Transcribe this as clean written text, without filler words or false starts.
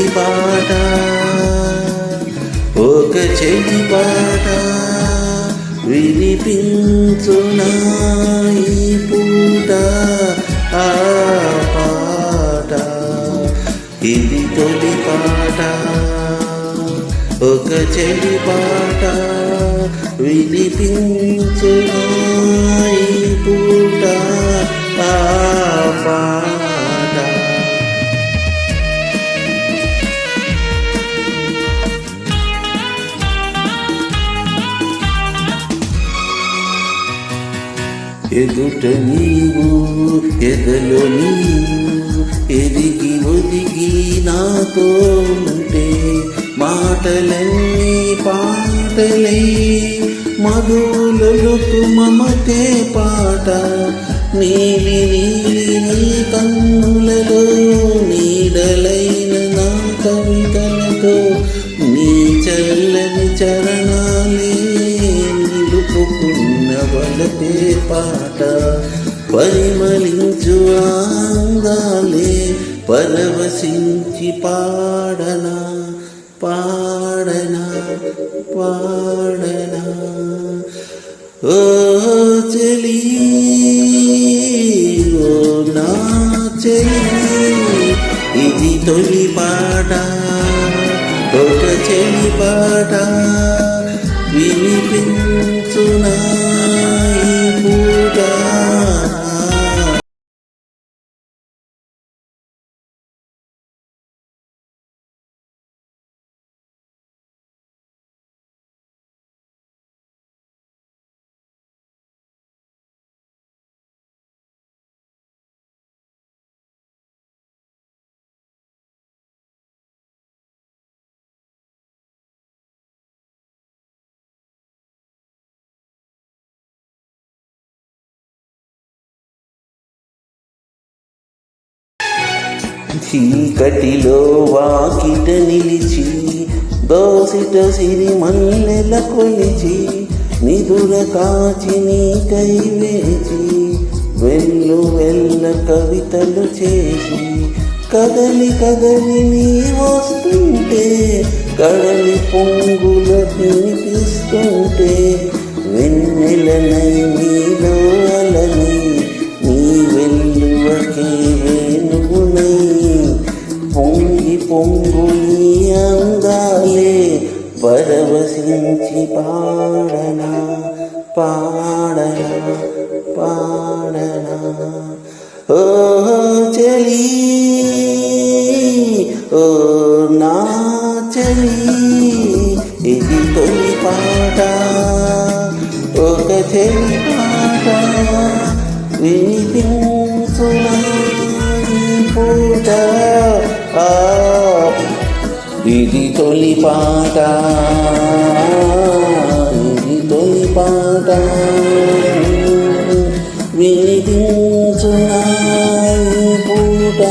తొలి పాట ఒక చెలి పాట వినిపించునా ఈ పూట ఆ పాట ఇది తొలి పాట ఒక చెలి పాట వినిపించునా ఈ పూట ఆ పాట ఎదుట నీవు ఎదలో నీవు ఎదిగి ఒదిగి నాతో ఉంటే మాటలన్నీ పాటలై మధువులకు మమతే పాట నీలి నీలి నీ కన్నులలో నీడలైన నా కవితలతో నీ చల్లని చరణాలే నిలుపుకున్న వలపే పాట పరిమళించు అందాలే పరవశించి పాడనా పాడనా పాడనా ఓ చెలి ఓ నా చెలి ఇది తొలి పాట ఒక చెలి పాట వినిపించునా ఈ పూట చీకటిలో వాకిట నిలిచి దోసిట సిరి మల్లెల కొలిచి నిదుర కాచి నీకై వేచి వెళ్ళు వెళ్ళ కవితలు చేసి కదలి కదలి నీ వస్తుంటే కడలి పొంగుల తినిపిస్తుంటే వెన్నెలనై నీలో అలని నీ వెల్లువకే వేణువునై పొంగి పొంగు నీ అందాలే పరవశించి పాడనా పాడనా పాడనా ఓ చెలి ఓ నా చెలి ఇది తొలి పాట ఒక చెలి పాట వినిపించునా ఈ పూట ఇది తొలి పాట ఇది తొలి పాట వినిపించునా ఈ పూట